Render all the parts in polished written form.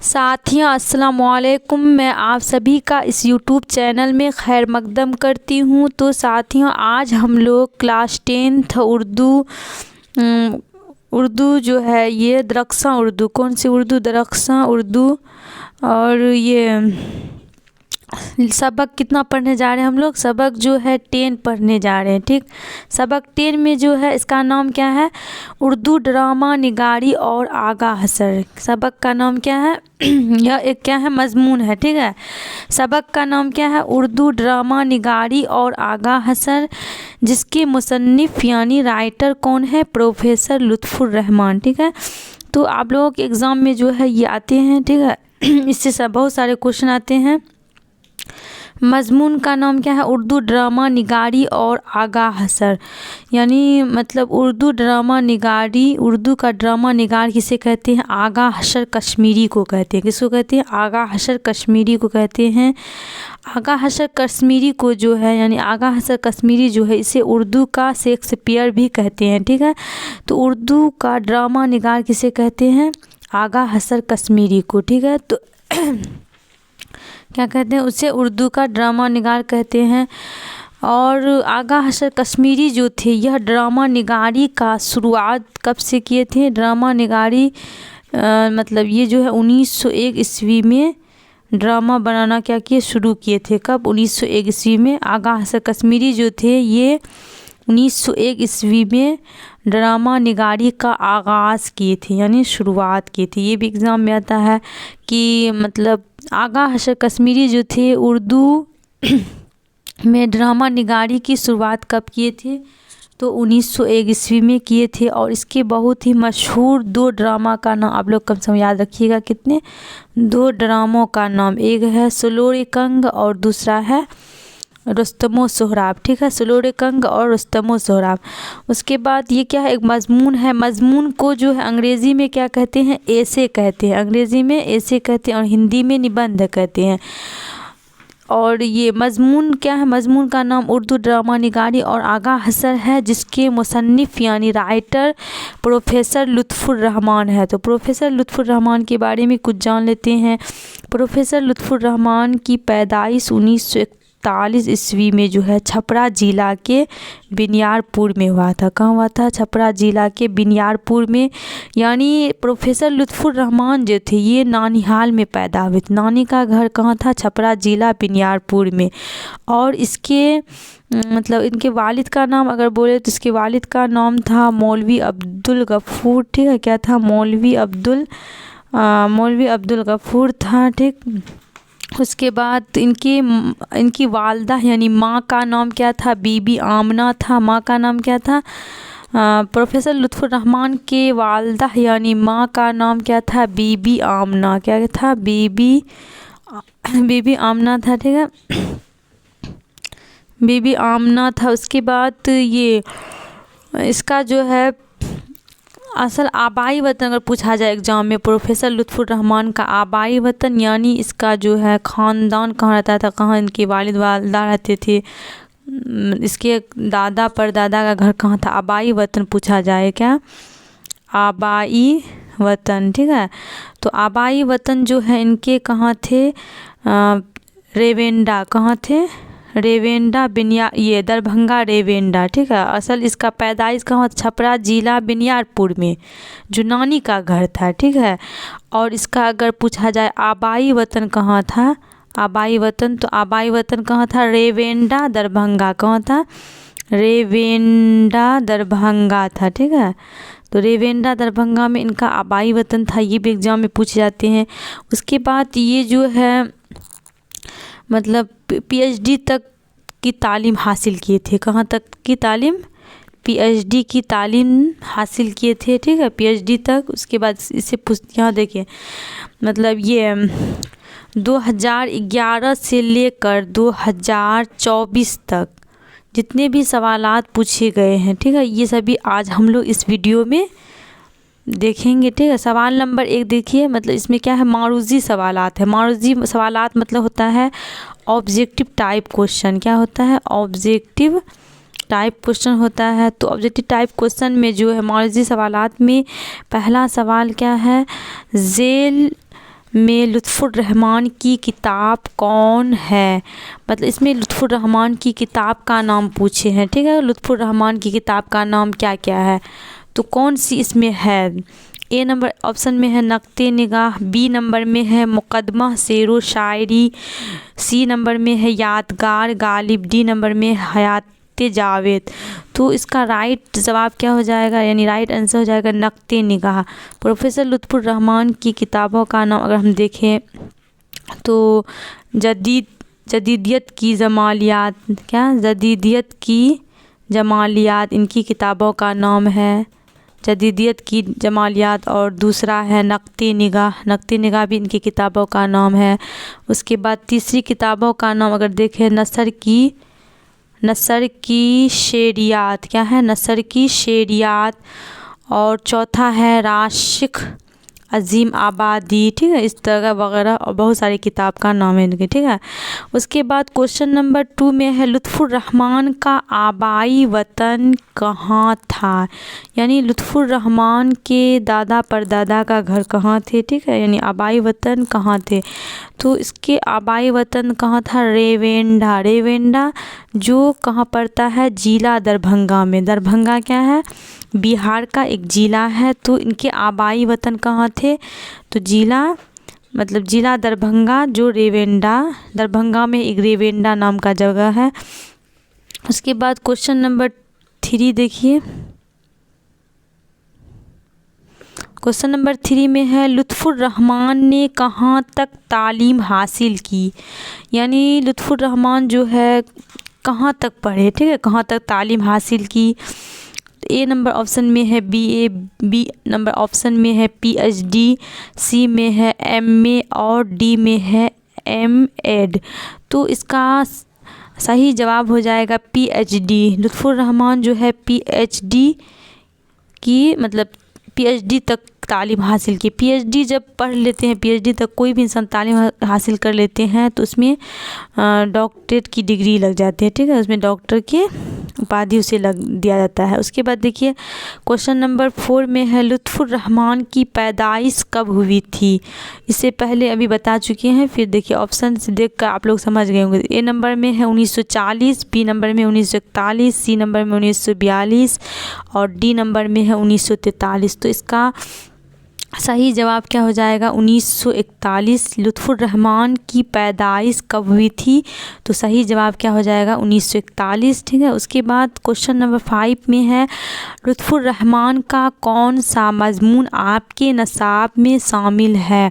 साथियों अस्सलाम वालेकुम, मैं आप सभी का इस यूट्यूब चैनल में खैर मकदम करती हूँ। तो साथियों आज हम लोग क्लास 10th उर्दू जो है ये दरख्शां उर्दू, कौन सी उर्दू? दरख्शां उर्दू। और ये सबक कितना पढ़ने जा रहे हैं हम लोग? सबक जो है 10 पढ़ने जा रहे हैं। ठीक, सबक 10 में जो है इसका नाम क्या है? उर्दू ड्रामा निगारी और आगा हसर। सबक का नाम क्या है? यह एक क्या है? मजमून है। ठीक है, सबक का नाम क्या है? उर्दू ड्रामा निगारी और आगा हसर, जिसके मुसन्निफ यानी राइटर कौन है? प्रोफेसर लुत्फुर रहमान। ठीक है, तो आप लोगों के एग्ज़ाम में जो है ये आते हैं। ठीक है, इससे सब बहुत सारे क्वेश्चन आते हैं। मजमून का नाम क्या है? उर्दू ड्रामा निगारी और आगा हसर, यानी मतलब उर्दू ड्रामा निगारी, उर्दू का ड्रामा निगार किसे कहते हैं? आगा हसर कश्मीरी को कहते हैं। किसको कहते हैं? आगा हसर कश्मीरी को कहते हैं। आगा हसर कश्मीरी को जो है, यानी आगा हसर कश्मीरी जो है, इसे उर्दू का शेक्सपियर भी कहते हैं। ठीक है, तो उर्दू का ड्रामा निगार किसे कहते हैं? आगा हसर कश्मीरी को। ठीक है, तो क्या कहते हैं? उसे उर्दू का ड्रामा निगार कहते हैं। और आगा हसर कश्मीरी जो थे, यह ड्रामा निगारी का शुरुआत कब से किए थे? ड्रामा निगारी मतलब ये जो है 1901 ईस्वी में ड्रामा बनाना क्या किए? शुरू किए थे। कब? 1901 ईस्वी में। आगा हसर कश्मीरी जो थे ये 1901 ईस्वी में ड्रामा निगारी का आगाज़ किए थे, यानी शुरुआत की थी। ये भी एग्ज़ाम में आता है कि मतलब आगा हसर कश्मीरी जो थे उर्दू में ड्रामा निगारी की शुरुआत कब किए थे? तो 1901 ईस्वी में किए थे। और इसके बहुत ही मशहूर 2 ड्रामा का नाम आप लोग कम से कम याद रखिएगा। कितने? 2 ड्रामों का नाम, एक है सुलोर कंग और दूसरा है रुस्तमो सोहराब। ठीक है, सुलोर कंग और रुस्तमो सोहराब। उसके बाद ये क्या है? एक मजमून है। मजमून को जो है अंग्रेज़ी में क्या कहते हैं? एसे कहते हैं। अंग्रेज़ी में एसे कहते हैं और हिंदी में निबंध कहते हैं। और ये मजमून क्या है? मजमून का नाम उर्दू ड्रामा निगारी और आगा हसर है, जिसके मुसन्निफ यानी राइटर प्रोफेसर लुत्फुर रहमान है। तो प्रोफेसर लुत्फुर रहमान के बारे में कुछ जान लेते हैं। प्रोफेसर लुत्फुर रहमान की पैदाइश 1941 ईस्वी में जो है छपरा ज़िला के बिनियारपुर में हुआ था। कहाँ हुआ था? छपरा ज़िला के बिनियारपुर में। यानी प्रोफेसर लुत्फुर रहमान जो थे ये नानिहाल में पैदा हुए थे। नानी का घर कहाँ था? छपरा ज़िला बिनियारपुर में। और इसके मतलब इनके वालिद का नाम अगर बोले तो इसके वालिद का नाम था मौलवी अब्दुल गफ़ूर। ठीक है, क्या था? मौलवी अब्दुल गफ़ूर था। ठीक, उसके बाद इनकी वालदा यानी माँ का नाम क्या था? बीबी आमना था। माँ का नाम क्या था? प्रोफेसर लुत्फुर रहमान के वालदा यानी माँ का नाम क्या था? बीबी आमना। क्या था? बीबी आमना था। ठीक है, बीबी आमना था। उसके बाद ये इसका जो है असल आबाई वतन अगर पूछा जाए एग्ज़ाम में, प्रोफेसर लुत्फुर रहमान का आबाई वतन यानी इसका जो है ख़ानदान कहाँ रहता था, कहाँ इनके वालिद वालदा रहते थे, इसके दादा परदादा का घर कहाँ था, आबाई वतन पूछा जाए क्या? आबाई वतन। ठीक है, तो आबाई वतन जो है इनके कहाँ थे? रेवेंडा। कहाँ थे? रेवेंडा ये दरभंगा रेवेंडा। ठीक है, असल इसका पैदाइश कहाँ? छपरा ज़िला बिनियारपुर में, जो नानी का घर था। ठीक है, और इसका अगर पूछा जाए आबाई वतन कहाँ था? आबाई वतन, तो आबाई वतन कहाँ था? रेवेंडा दरभंगा। कहाँ था? रेवेंडा दरभंगा था। ठीक है, तो रेवेंडा दरभंगा में इनका आबाई वतन था। ये भी एग्ज़ाम में पूछे जाते हैं। उसके बाद ये जो है मतलब PhD तक की तालीम हासिल किए थे। कहाँ तक की तालीम? PhD की तालीम हासिल किए थे। ठीक है, PhD तक। उसके बाद इसे यहाँ देखिए मतलब ये 2011 से लेकर 2024 तक जितने भी सवालात पूछे गए हैं, ठीक है, ये सभी आज हम लोग इस वीडियो में देखेंगे। ठीक है, सवाल नंबर 1 देखिए, मतलब इसमें क्या है? मारूजी सवालात है। मारूजी सवालात मतलब होता है ऑब्जेक्टिव टाइप क्वेश्चन। क्या होता है? ऑब्जेक्टिव टाइप क्वेश्चन होता है। तो ऑब्जेक्टिव टाइप क्वेश्चन में जो है मारूजी सवालात में पहला सवाल क्या है? झेल में लुत्फ़ुर रहमान की किताब कौन है? मतलब इसमें लुत्फ़ुर रहमान की किताब का नाम पूछे हैं, ठीक है। लुत्फ़ुर रहमान की किताब का नाम क्या क्या है, तो कौन सी इसमें है? ए नंबर ऑप्शन में है नक्ते निगाह, बी नंबर में है मुकदमा शेरो शायरी, सी नंबर में है यादगार गालिब, डी नंबर में हयात जावेद। तो इसका राइट जवाब क्या हो जाएगा, यानी राइट आंसर हो जाएगा नक्ते निगाह। प्रोफेसर लुत्फ़ुर रहमान की किताबों का नाम अगर हम देखें तो जदीदियत की जमालियात, क्या जदीदियत की जमालियात इनकी किताबों का नाम है, जदीदियत की जमालियात। और दूसरा है नक्ते निगाह, नक्ते निगाह भी इनकी किताबों का नाम है। उसके बाद तीसरी किताबों का नाम अगर देखें नसर की शेरियात, क्या है, नसर की शेरियात। और चौथा है राशिक अजीम आबादी, ठीक है। इस तरह वगैरह और बहुत सारी किताब का नाम है इनके, ठीक है। उसके बाद क्वेश्चन नंबर 2 में है लुत्फ़ुर रहमान का आबाई वतन कहाँ था? यानी लुत्फ़ुर रहमान के दादा परदादा का घर कहाँ थे, ठीक है, यानी आबाई वतन कहाँ थे। तो इसके आबाई वतन कहाँ था? रेवेंडा। रेवेंडा जो कहाँ पड़ता है? जिला दरभंगा में। दरभंगा क्या है? बिहार का एक ज़िला है। तो इनके आबाई वतन कहाँ थे? तो जिला दरभंगा, जो रेवेंडा, दरभंगा में एक रेवेंडा नाम का जगह है। उसके बाद क्वेश्चन नंबर 3 देखिए। क्वेश्चन नंबर 3 में है लुत्फ़ुर रहमान ने कहाँ तक तालीम हासिल की? यानी लुत्फ़ुर रहमान जो है कहाँ तक पढ़े, ठीक है, कहाँ तक तालीम हासिल की। ए नंबर ऑप्शन में है BA, बी नंबर ऑप्शन में है PhD, सी में है MA और डी में है MEd। तो इसका सही जवाब हो जाएगा PhD। लुत्फ़ुर रहमान जो है PhD की मतलब PhD तक तालीम हासिल की। PhD जब पढ़ लेते हैं, PhD तक कोई भी इंसान तालीम हासिल कर लेते हैं तो उसमें डॉक्टरेट की डिग्री लग जाती है, ठीक है, उसमें डॉक्टर की उपाधि उसे दिया जाता है। उसके बाद देखिए क्वेश्चन नंबर 4 में है लुत्फ़ुर रहमान की पैदाइश कब हुई थी? इससे पहले अभी बता चुके हैं, फिर देखिए ऑप्शन से देखकर आप लोग समझ गए होंगे। ए नंबर में है 1940, बी नंबर में 1941, सी नंबर में 1942 और डी नंबर में है 1943। तो इसका सही जवाब क्या हो जाएगा? 1941। लुत्फ़ुर रहमान की पैदाइश कब हुई थी? तो सही जवाब क्या हो जाएगा? 1941, ठीक है। उसके बाद क्वेश्चन नंबर 5 में है लुत्फ़ुर रहमान का कौन सा मज़मून आपके नसाब में शामिल है?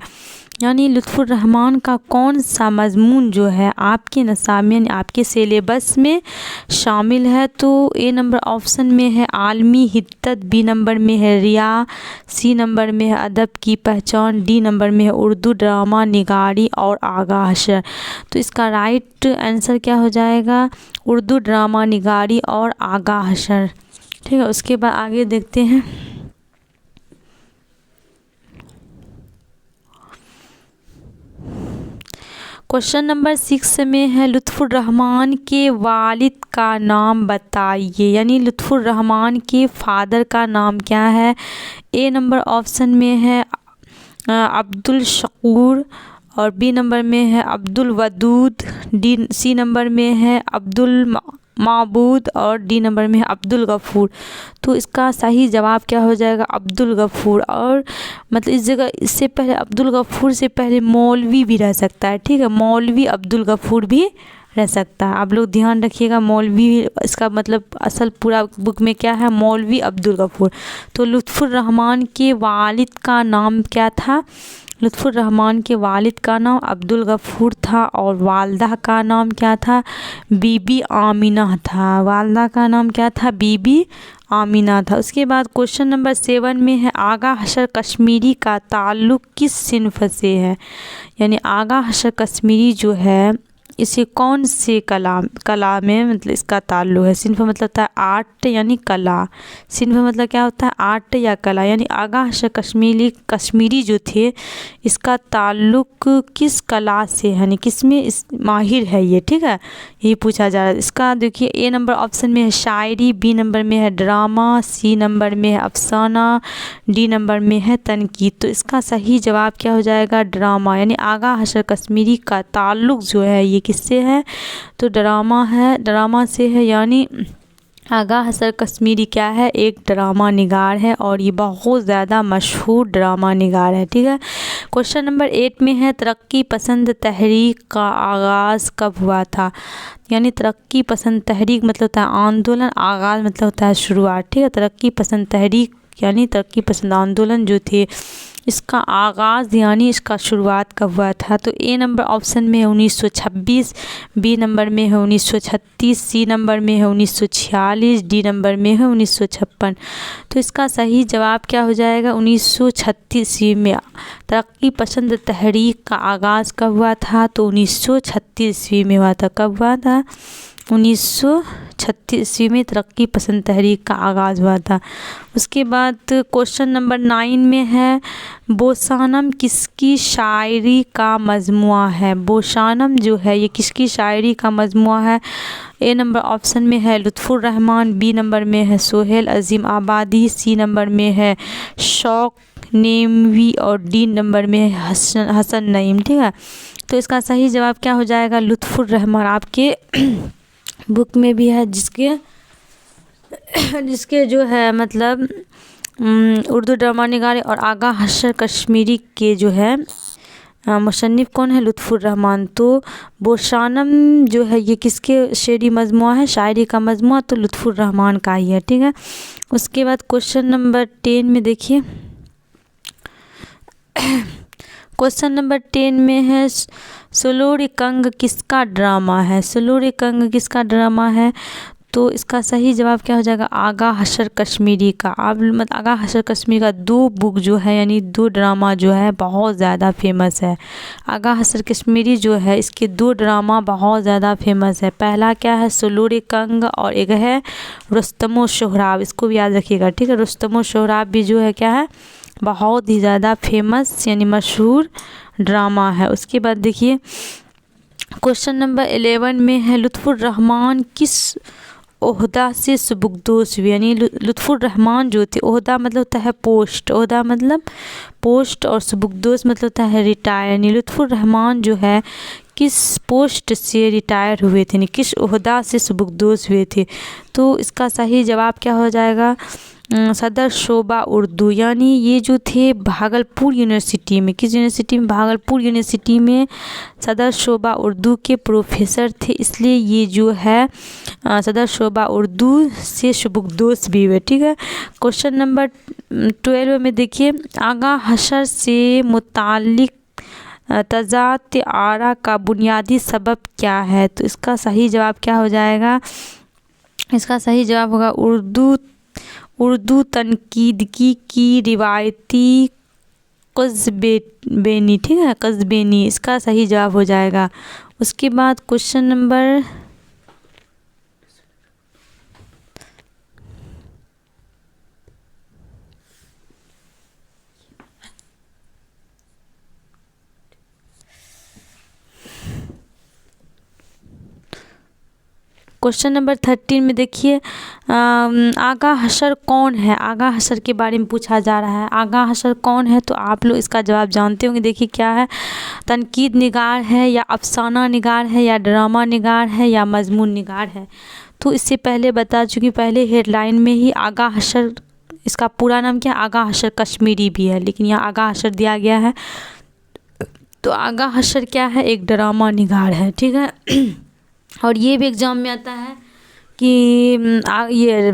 यानी लुत्फ़ुर रहमान का कौन सा मज़मून जो है आपके नसाब में, यानी आपके सिलेबस में शामिल है? तो ए नंबर ऑप्शन में है आलमी हिद्दत, बी नंबर में है रिया, सी नंबर में है अदब की पहचान, डी नंबर में है उर्दू ड्रामा निगारी और आगा हशर। तो इसका राइट आंसर क्या हो जाएगा? उर्दू ड्रामा निगारी और आगा हशर, ठीक है। उसके बाद आगे देखते हैं। क्वेश्चन नंबर 6 में है लुत्फ़ुर रहमान के वालिद का नाम बताइए। यानी लुत्फ़ुर रहमान के फादर का नाम क्या है? ए नंबर ऑप्शन में है अब्दुल शकूर और बी नंबर में है अब्दुल वदूद, सी नंबर में है अब्दुल माबूद और डी नंबर में है अब्दुल गफ़ूर। तो इसका सही जवाब क्या हो जाएगा? अब्दुल गफ़ूर। और मतलब इस जगह इससे पहले अब्दुल गफ़ूर से पहले मौलवी भी रह सकता है, ठीक है, मौलवी अब्दुल गफ़ूर भी रह सकता है। आप लोग ध्यान रखिएगा, मौलवी इसका मतलब असल पूरा बुक में क्या है? मौलवी अब्दुल गफ़ूर। तो लुत्फ़ुर रहमान के वालिद का नाम क्या था? लुत्फ़ुर रहमान के वालिद का नाम अब्दुल गफ़ूर था और वालदा का नाम क्या था? बीबी आमिना था। वालदा का नाम क्या था? बीबी आमिना था। उसके बाद क्वेश्चन नंबर 7 में है आगा हशर कश्मीरी का ताल्लुक़ किस सिन्फ से है? यानी आगा हशर कश्मीरी जो है इसे कौन से कला में मतलब इसका ताल्लुक है। सिन्फ मतलब होता है आर्ट यानी कला। सिन्फ मतलब क्या होता है आर्ट या कला, यानी आगा हशर कश्मीरी जो थे इसका ताल्लुक किस कला से है, यानी किस में इस माहिर है ये, ठीक है, यही पूछा जा रहा है। इसका देखिए ए नंबर ऑप्शन में है शायरी, बी नंबर में है ड्रामा, सी नंबर में है अफसाना, डी नंबर में है तनकीद। तो इसका सही जवाब क्या हो जाएगा ड्रामा, यानी आगा हशर कश्मीरी का ताल्लुक जो है ये किससे है तो ड्रामा है, ड्रामा से है। यानी आगा हशर कश्मीरी क्या है एक ड्रामा निगार है और ये बहुत ज़्यादा मशहूर ड्रामा निगार है, ठीक है। क्वेश्चन नंबर 8 में है तरक्की पसंद तहरीक का आगाज़ कब हुआ था। यानी तरक्की पसंद तहरीक मतलब होता है आंदोलन, आगाज़ मतलब होता है शुरुआत, ठीक है। तरक्की पसंद तहरीक यानी तरक्की पसंद आंदोलन जो थे इसका आगाज़ यानी इसका शुरुआत कब हुआ था। तो ए नंबर ऑप्शन में है 1926, बी नंबर में है 1936, सी नंबर में है 1946, डी नंबर में है 1956। तो इसका सही जवाब क्या हो जाएगा 1936 में तरक्की पसंद तहरीक का आगाज़ कब हुआ था तो 1936 में हुआ था। कब हुआ था 1936 में तरक्की पसंद तहरीक का आगाज़ हुआ था। उसके बाद क्वेश्चन नंबर 9 में है बोशानम किसकी शायरी का मजमुआ है। बोशानम जो है ये किसकी शायरी का मजमुआ है। ए नंबर ऑप्शन में है लुत्फ़ुर रहमान, बी नंबर में है सोहेल अज़ीम आबादी, सी नंबर में है शौक नेमवी और डी नंबर में है हसन नईम, ठीक है। तो इसका सही जवाब क्या हो जाएगा लुत्फ़ुर रहमान। आपके बुक में भी है जिसके जो है मतलब उर्दू ड्रामा निगार और आगा हशर कश्मीरी के जो है मुसन्निफ़ कौन है लुत्फ़ुर रहमान। तो बोशानम जो है ये किसके शेरी मजमुआ है शायरी का मजमुआ तो लुत्फ़ुर रहमान का ही है, ठीक है। उसके बाद क्वेश्चन नंबर 10 में देखिए क्वेश्चन नंबर 10 में है सुलूर कंग किसका ड्रामा है। सुलूर कंग किसका ड्रामा है तो इसका सही जवाब क्या हो जाएगा आगा हशर कश्मीरी का। अब मतलब आगा हशर कश्मीरी का 2 बुक जो है यानी 2 ड्रामा जो है बहुत ज़्यादा फेमस है। आगा हशर कश्मीरी जो है इसके 2 ड्रामा बहुत ज़्यादा फेमस है। पहला क्या है सुलूर कंग और एक है रुस्तम सोहराब, इसको भी याद रखिएगा, ठीक है। रुस्तम सोहराब भी जो है क्या है बहुत ही ज़्यादा फेमस यानी मशहूर ड्रामा है। उसके बाद देखिए क्वेश्चन नंबर 11 में है लुत्फ़ुर रहमान किस ओहदा से सुबुकदोश हुए। यानी लुत्फ़ुर रहमान जो थे ओहदा मतलब होता है पोस्ट, ओहदा मतलब पोस्ट और सुबुकदोश मतलब होता है रिटायर। यानी लुत्फ़ुर रहमान जो है किस पोस्ट से रिटायर हुए थे, यानी किस ओहदा से सुबुकदोश हुए थे। तो इसका सही जवाब क्या हो जाएगा सदर शोबा उर्दू। यानी ये जो थे भागलपुर यूनिवर्सिटी में, किस यूनिवर्सिटी में भागलपुर यूनिवर्सिटी में सदर शोबा उर्दू के प्रोफेसर थे, इसलिए ये जो है सदर शोबा उर्दू से सुबुकदोश भी हुए, ठीक है। क्वेश्चन नंबर 12 में देखिए आगा हशर से मुतालिक तज़ात आरा का बुनियादी सबब क्या है। तो इसका सही जवाब क्या हो जाएगा इसका सही जवाब होगा उर्दू तनकीदगी की रिवायती कज़्बेनी, ठीक है, कज़्बेनी इसका सही जवाब हो जाएगा। उसके बाद क्वेश्चन नंबर क्वेश्चन नंबर 13 में देखिए आगा हशर कौन है। आगा हशर के बारे में पूछा जा रहा है। आगा हशर कौन है तो आप लोग इसका जवाब जानते होंगे। देखिए क्या है तनकीद निगार है या अफसाना निगार है या ड्रामा निगार है या मजमून निगार है। तो इससे पहले बता चुकी, पहले हेडलाइन में ही आगा हशर इसका पूरा नाम क्या आगा हशर कश्मीरी भी है लेकिन यहाँ आगा हशर दिया गया है। तो आगा हशर क्या है एक ड्रामा निगार है, ठीक है। और ये भी एग्ज़ाम में आता है कि ये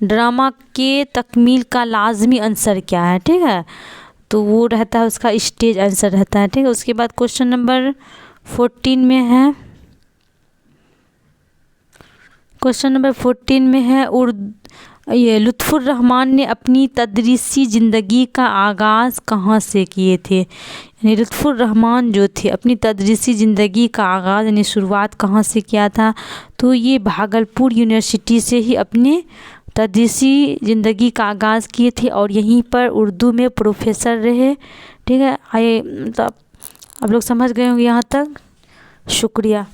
ड्रामा के तकमील का लाजमी आंसर क्या है, ठीक है। तो वो रहता है उसका स्टेज आंसर रहता है, ठीक है। उसके बाद क्वेश्चन नंबर 14 में है क्वेश्चन नंबर 14 में है ये लुत्फ़ुर रहमान ने अपनी तदरीसी ज़िंदगी का आगाज़ कहाँ से किए थे। यानी लुत्फ़ुर रहमान जो थे, अपनी तदरीसी ज़िंदगी का आगाज़ यानी शुरुआत कहाँ से किया था, तो ये भागलपुर यूनिवर्सिटी से ही अपने तदरीसी ज़िंदगी का आगाज़ किए थे और यहीं पर उर्दू में प्रोफेसर रहे। ठीक है, आइए मतलब आप लोग समझ गए होंगे यहाँ तक। शुक्रिया।